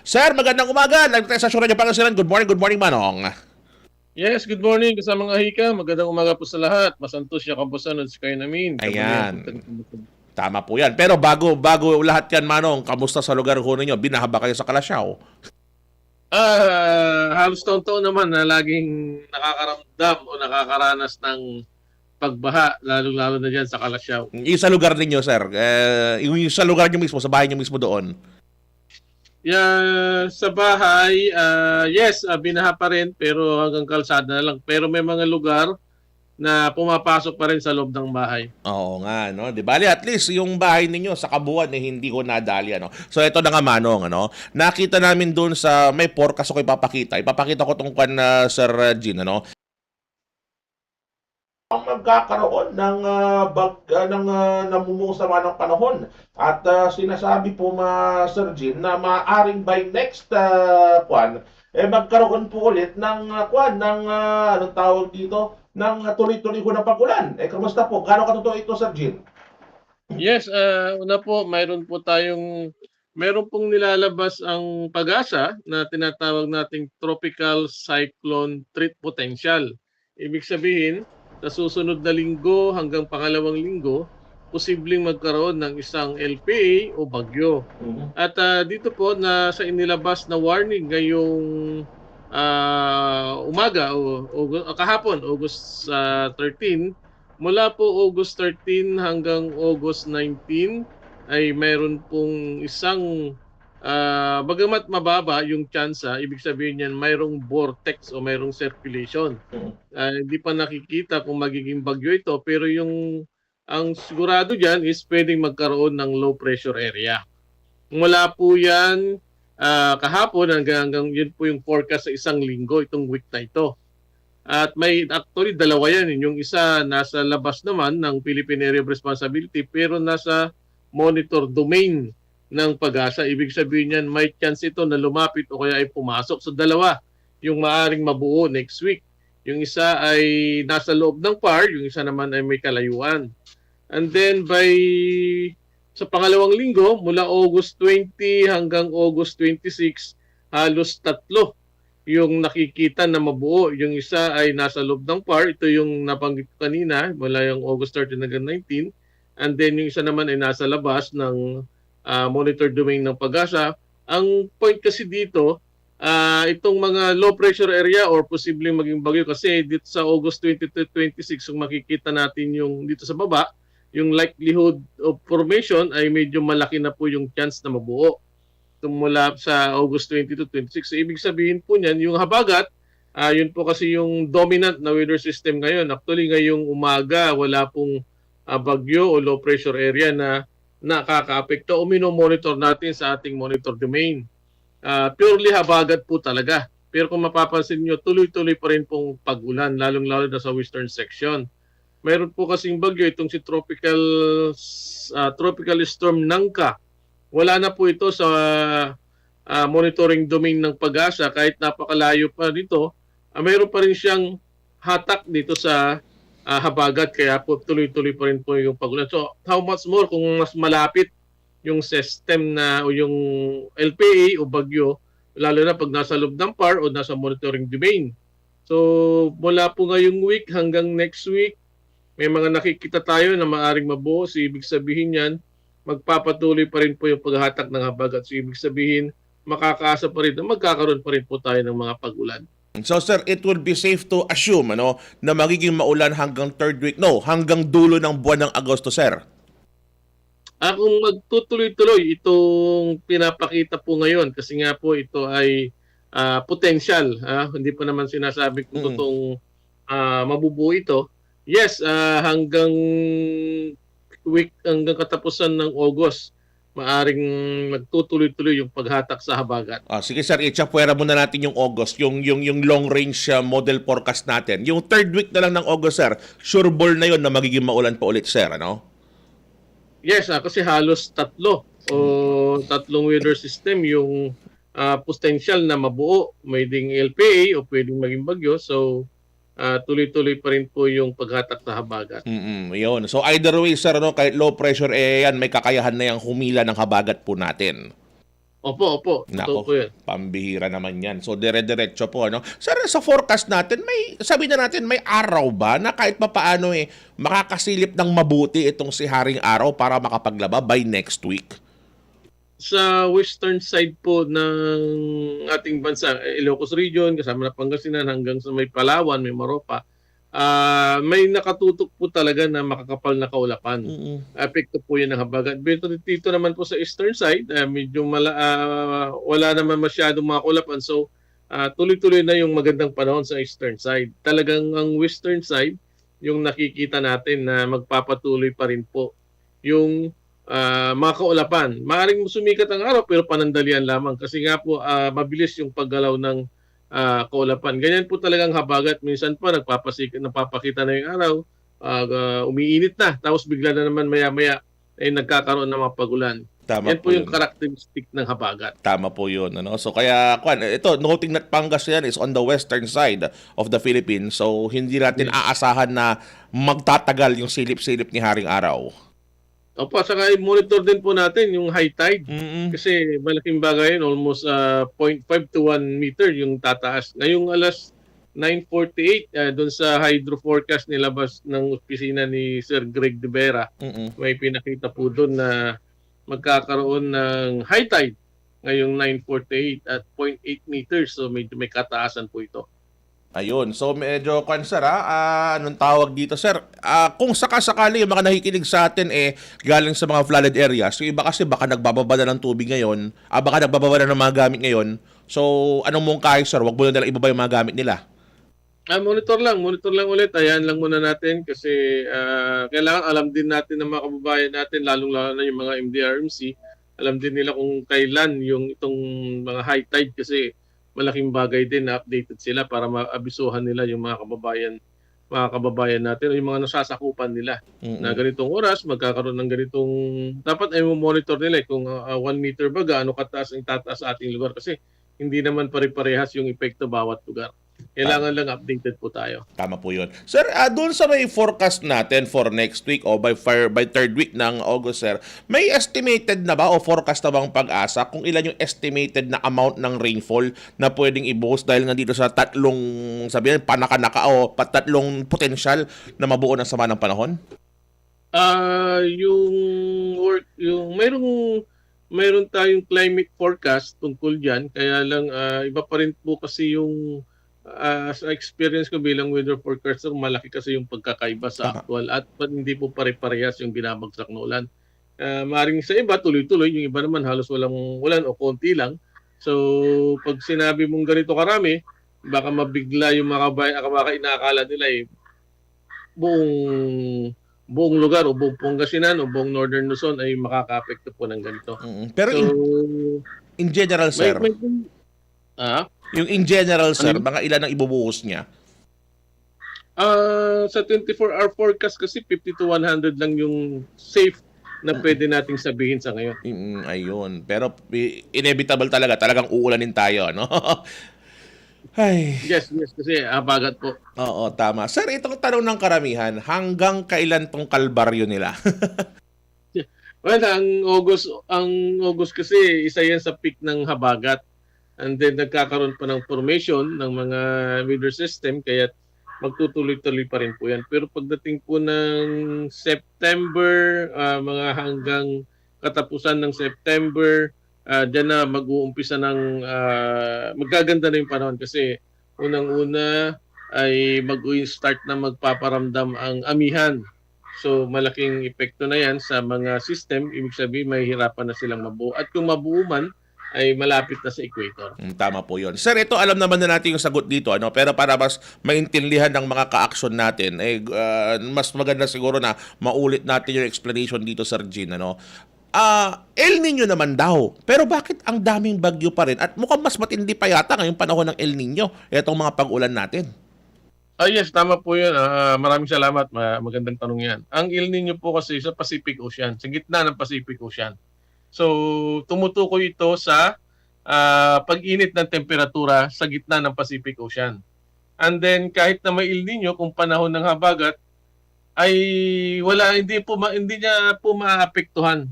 Sir, magandang umaga. Lang tayo sa Sura niya Pangasinan. Good morning, Manong. Yes, good morning kasama mga hika. Magandang umaga po sa lahat. Masantos siya kapusan at kayo namin. Kabanayan po Ayan. taga-kabusan. Tama po yan. Pero bago lahat yan, Manong, kamusta sa lugar ho ninyo? Binahaba kayo sa Kalasyaw? Halos taon-taon naman na laging nakakaramdam o nakakaranas ng pagbaha, lalo-lalo na dyan sa Kalasyaw. Yung sa lugar ninyo, sir. Yung sa lugar niyo mismo, sa bahay niyo mismo doon. Sa bahay, yes, binaha pa rin pero hanggang kalsada na lang. Pero may mga lugar na pumapasok pa rin sa loob ng bahay. Oo nga, no? Di bali, at least yung bahay ninyo sa Kabuuan hindi ko nadali, ano? So, ito na nga, Manong, ano? Nakita namin doon sa may forecast ko ipapakita. Ipapakita ko tong kwan na Sir Jean, ano? Ang magkakaroon ng namumuong sama ng panahon at sinasabi po Sir Jean na maaring by next magkaroon po ulit ng anong tawag dito ng tuloy-tuloy ko na pagulan. Kamusta po? Gaano katotoo ito, Sir Jean? Yes, una po, mayroon pong nilalabas ang pag-asa na tinatawag nating tropical cyclone threat potential. Ibig sabihin, sa susunod na linggo hanggang pangalawang linggo, posibleng magkaroon ng isang LPA o bagyo. At dito po na sa inilabas na warning ngayong umaga o kahapon, August 13, mula po August 13 hanggang August 19 ay mayroon pong isang bagamat mababa yung tsansa, ibig sabihin niyan mayroong vortex o mayroong circulation. Hindi pa nakikita kung magiging bagyo ito pero ang sigurado diyan is pwedeng magkaroon ng low pressure area. Mula po yan kahapon hanggang yun po yung forecast sa isang linggo itong week na ito. At may actually dalawa yan. Yung isa nasa labas naman ng Philippine Area of Responsibility pero nasa monitor domain ng pag-asa. Ibig sabihin niyan may chance ito na lumapit o kaya ay pumasok. So dalawa yung maaring mabuo next week. Yung isa ay nasa loob ng PAR, yung isa naman ay may kalayuan. And then sa pangalawang linggo, mula August 20 hanggang August 26, halos tatlo yung nakikita na mabuo. Yung isa ay nasa loob ng PAR. Ito yung nabanggit ko kanina, mula yung August 13 hanggang 19. And then yung isa naman ay nasa labas ng monitor domain ng pag-asa. Ang point kasi dito, itong mga low pressure area or posibleng maging bagyo kasi dito sa August 20 to 26, kung makikita natin yung dito sa baba, yung likelihood of formation ay medyo malaki na po yung chance na mabuo mula sa August 20 to 26. So, ibig sabihin po niyan, yung habagat, yun po kasi yung dominant na weather system ngayon. Actually, ngayong umaga, wala pong bagyo o low pressure area na nakaka-apekto o monitor natin sa ating monitor domain. Purely habagat po talaga. Pero kung mapapansin nyo, tuloy-tuloy pa rin pong pag-ulan, lalong-lalo na sa western section. Meron po kasing bagyo itong si tropical storm Nangka. Wala na po ito sa monitoring domain ng pag-asa kahit napakalayo pa dito. Mayroon pa rin siyang hatak dito sa habagat kaya po tuloy-tuloy pa rin po yung pag-ulan. So how much more kung mas malapit yung system na o yung LPA o bagyo lalo na pag nasa loob ng PAR o nasa monitoring domain. So mula po ngayong week hanggang next week may mga nakikita tayo na maaring mabuo. So, ibig sabihin yan, magpapatuloy pa rin po yung paghahatak ng habagat. So, ibig sabihin, makakaasa pa rin, magkakaroon pa rin po tayo ng mga pag-ulan. So, sir, it will be safe to assume na magiging maulan hanggang third week, hanggang dulo ng buwan ng Agosto, sir. Kung magtutuloy-tuloy itong pinapakita po ngayon, kasi nga po ito ay potential. Hindi pa naman sinasabi kung totoong mabubuo ito. Yes, hanggang katapusan ng August, maaring magtutuloy-tuloy yung paghatak sa habagat. Sige, sir, i-chapwera muna natin yung August, yung long range model forecast natin. Yung third week na lang ng August, sir, sure ball na yon na magiging maulan pa ulit, sir, ano? Yes, kasi halos tatlong weather system yung potential na mabuo. May ding LPA o pwedeng maging bagyo. So, tuloy-tuloy pa rin po yung paghatak sa habagat. Yun. So either way, sir, kahit low pressure yan, may kakayahan na yung humila ng habagat po natin. Opo. Totoo po Nako, yan. pambihira naman yan. So, dire-diretso po, ano? Sir, sa forecast natin, sabi na natin, may araw ba na kahit papaano makakasilip ng mabuti itong si Haring Araw para makapaglaba by next week? Sa western side po ng ating bansa, Ilocos Region, kasama na Pangasinan hanggang sa may Palawan, may Maropa, may nakatutok po talaga na makakapal na kaulapan. Mm-mm. Epekto po yan ng habagat. Pero dito naman po sa eastern side, medyo wala naman masyadong mga kaulapan. So, tuloy-tuloy na yung magandang panahon sa eastern side. Talagang ang western side, yung nakikita natin na magpapatuloy pa rin po yung mga kaulapan. Maaring sumikat ang araw pero panandalian lamang kasi nga po mabilis yung paggalaw ng kaulapan. Ganyan po talagang habagat. Minsan pa napapakita na yung araw, umiinit na, tapos bigla na naman maya-maya ay nagkakaroon ng mga pagulan. Tama Yan po yung yun. characteristic ng habagat. Tama po yun. Ano? So kaya, ito, noting that Pangasinan is on the western side of the Philippines. So hindi natin aasahan na magtatagal yung silip-silip ni Haring Araw. Opo, saka i-monitor din po natin yung high tide. Mm-mm. Kasi malaking bagay yun, almost 0.5 to 1 meter yung tataas. Ngayong alas 9:48, doon sa hydro forecast nilabas ng opisina ni Sir Greg De Vera, Mm-mm. may pinakita po doon na magkakaroon ng high tide ngayong 9:48 at 0.8 meters. So medyo may kataasan po ito. Ayun. So medyo sir, anong tawag dito, sir? Kung sakasakali yung mga nakikinig sa atin galing sa mga flooded areas, yung iba kasi baka nagbababa na ng tubig ngayon, baka nagbababa na ng mga gamit ngayon. So anong mungkahi, sir? Wag mo na nila ibaba yung mga gamit nila. Monitor lang ulit. Ayan lang muna natin kasi kailangan alam din natin ng mga kababayan natin, lalong-lalo na yung mga MDRMC, alam din nila kung kailan yung itong mga high tide kasi malaking bagay din na updated sila para maabisuhan nila yung mga kababayan natin o yung mga nasasakupan nila na ganitong oras magkakaroon ng ganitong, dapat ay monitor nila kung 1 meter ba gaano kataas ang tataas sa ating lugar kasi hindi naman pare-parehas yung epekto bawat lugar. Kailangan lang updated po tayo. Tama po yun. Sir, doon sa may forecast natin for next week o by third week ng August, sir, may estimated na ba o forecast na bang pag-asa kung ilan yung estimated na amount ng rainfall na pwedeng i-boast dahil nga dito sa tatlong, sabihin, panaka-naka o tatlong potential na mabuo ng sama ng panahon? Mayroon tayong climate forecast tungkol diyan, kaya lang iba pa rin po kasi yung sa experience ko bilang weather forecaster, malaki kasi yung pagkakaiba sa actual at hindi po pare-parehas yung binabagsak na ulan. Maring sa iba tuloy-tuloy, yung iba naman halos walang ulan o konti lang. So pag sinabi mong ganito karami, baka mabigla yung mga baka inaakala nila buong lugar o buong Pangasinan o buong Northern Luzon ay makaka-apekto po ng ganito. Pero So, in general, sir, yung in general, sir, mga ilan ang ibubuhos niya? Sa 24-hour forecast kasi 50 to 100 lang yung safe na pwede nating sabihin sa ngayon. Ayun. Pero inevitable talagang uulanin tayo, no? Ay. Yes, kasi habagat po. Oo, tama. Sir, itong tanong ng karamihan, hanggang kailan tong kalbaryo nila? Well, ang August kasi isa yan sa peak ng habagat. And then nagkakaroon pa ng formation ng mga weather system kaya magtutuloy-tuloy pa rin po yan. Pero pagdating po ng September, mga hanggang katapusan ng September, dyan na mag-uumpisa ng magaganda na yung panahon kasi unang-una ay mag-start na magpaparamdam ang amihan. So malaking epekto na yan sa mga system. Ibig sabihin may hirapan na silang mabuo. At kung mabuo man, ay malapit na sa equator. Tama po yun. Sir, ito alam naman na natin yung sagot dito, ano? Pero para mas maintindihan ng mga ka-action natin, mas maganda siguro na maulit natin yung explanation dito, Sir Jean, ano? El Nino naman daw. Pero bakit ang daming bagyo pa rin? At mukhang mas matindi pa yata ngayong panahon ng El Nino, itong mga pag-ulan natin. Yes, tama po yun. Maraming salamat. Magandang tanong yan. Ang El Nino po kasi sa Pacific Ocean, sa gitna ng Pacific Ocean. So, tumutukoy ito sa pag-init ng temperatura sa gitna ng Pacific Ocean. And then, kahit na may El Nino, kung panahon ng habagat, ay hindi niya po maapektuhan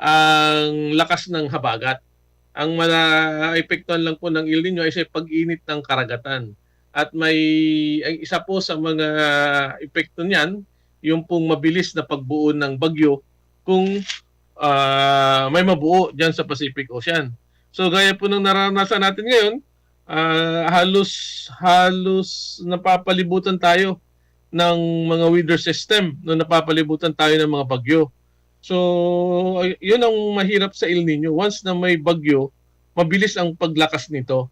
ang lakas ng habagat. Ang malaapektuhan lang po ng El Nino ay sa pag-init ng karagatan. At ang isa po sa mga epekto niyan, yung pong mabilis na pagbuo ng bagyo kung may mabuo diyan sa Pacific Ocean. So gaya po ng naranasan natin ngayon, halos napapalibutan tayo ng mga weather system no napapalibutan tayo ng mga bagyo. So yun ang mahirap sa El Nino. Once na may bagyo, mabilis ang paglakas nito.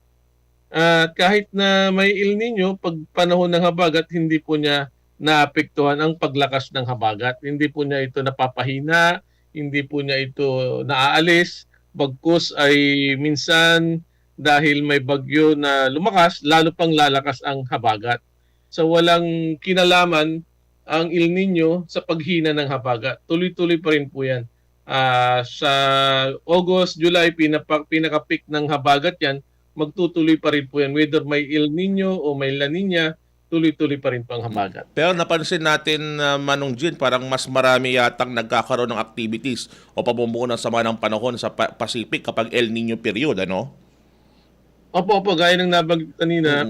At kahit na may El Nino, pag panahon ng habagat, hindi po niya naapektuhan ang paglakas ng habagat. Hindi po niya ito napapahina, hindi po niya ito naaalis. Bagkus ay minsan dahil may bagyo na lumakas, lalo pang lalakas ang habagat. So walang kinalaman ang El Nino sa paghina ng habagat. Tuloy-tuloy pa rin po yan. Sa August, July, pinaka-peak ng habagat yan, magtutuloy pa rin po yan. Whether may El Nino o may La Nina, tuloy-tuloy pa rin po ang habagat. Pero napansin natin, Manong Jin, parang mas marami yatang nagkakaroon ng activities o pamumuo ng sama ng panahon sa Pacific kapag El Nino period, ano? Opo, gaya ng nabanggit kanina,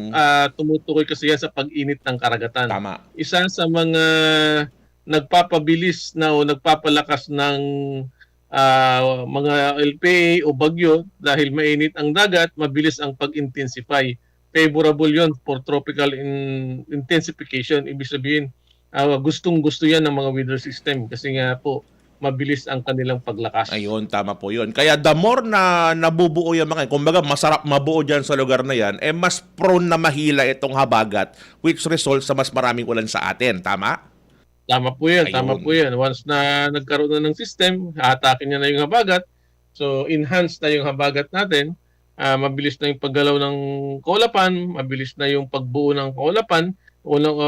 tumutukoy kasi yan sa pag-init ng karagatan. Tama. Isa sa mga nagpapabilis na o nagpapalakas ng mga LPA o bagyo dahil mainit ang dagat, mabilis ang pag-intensify. Favorable yon for tropical intensification. Ibig sabihin, gustong-gusto yan ng mga weather system kasi nga po, mabilis ang kanilang paglakas. Ayun, tama po yun. Kaya the more na nabubuo yung mga, kumbaga masarap mabuo dyan sa lugar na yan, mas prone na mahila itong habagat, which results sa mas maraming ulan sa atin. Tama? Tama po yan, Ayun. tama po yan. Once na nagkaroon na ng system, haatakin niya na yung habagat. So, enhance na yung habagat natin. Mabilis na yung paggalaw ng kaulapan, mabilis na yung pagbuo ng kaulapan. Unang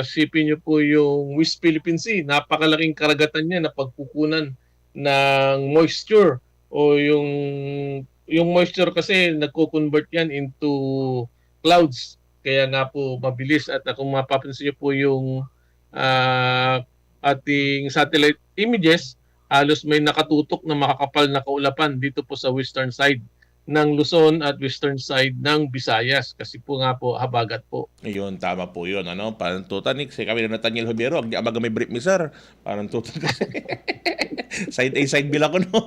isipin niyo po yung West Philippine Sea, napakalaking karagatan niya na pagkukunan ng moisture o yung moisture kasi nagko-convert yan into clouds. Kaya nga po mabilis at kung mapapansin niyo po yung ating satellite images, halos may nakatutok na makakapal na kaulapan dito po sa western side ng Luzon at western side ng Visayas kasi po nga po habagat po. Ayun, tama po yun. Ano? Parang tutan, kami na Nathaniel Hubiero, ang amaga may brief mi sir. Parang tutan kasi. Side A, side B lang ko, no?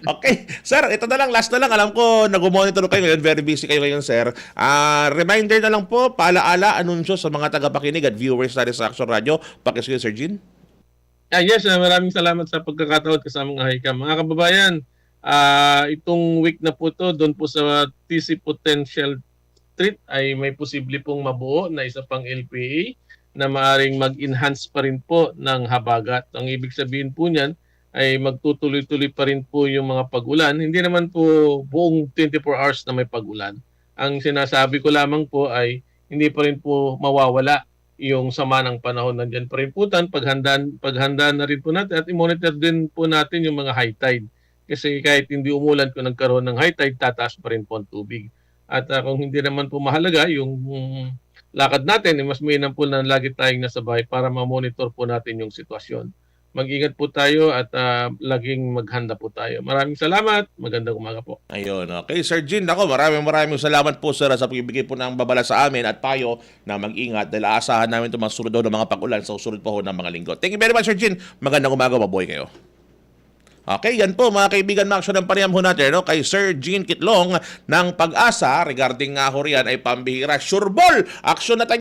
Okay. Sir, ito na lang, last na lang. Alam ko, nag-monitor kayo ngayon. Very busy kayo ngayon, sir. Reminder na lang po, paalaala, anunsyo sa mga tagapakinig at viewers natin sa Action Radio. Pakisuyo, Sir Jean. Yes, maraming salamat sa pagkakataon kasama ng Hikam. Mga kababayan, itong week na po to, doon po sa TC Potential Street ay may posible pong mabuo na isa pang LPA na maaring mag-enhance pa rin po ng habagat. Ang ibig sabihin po niyan ay magtutuloy-tuloy pa rin po yung mga pag-ulan. Hindi naman po buong 24 hours na may pag-ulan. Ang sinasabi ko lamang po ay hindi pa rin po mawawala yung sama ng panahon. Nandiyan pa rin po paghanda na rin po natin at i-monitor din po natin yung mga high tide. Kasi kahit hindi umulan kung nagkaroon ng high tide, tataas pa rin po ang tubig. At kung hindi naman po mahalaga yung lakad natin, mas mainam po na lagi tayong nasa bahay para ma-monitor po natin yung sitwasyon. Mag-ingat po tayo at laging maghanda po tayo. Maraming salamat. Magandang umaga po. Ayun, okay. Sir Jean, ako, maraming salamat po, sir, sa pagbibigay po ng babala sa amin at payo na mag-ingat dahil aasahan namin ito mga susunod ng mga pag-ulan sa susunod po ng mga linggo. Thank you very much, Sir Jean. Magandang umaga, mabuhay kayo. Okay, yan po mga kaibigan, mga aksyon ng panayam ho natin, no? Kay Sir Jean Kitlong ng Pag-asa regarding nga ho riyan ay pambihira. Sureball! Aksyon na tayo.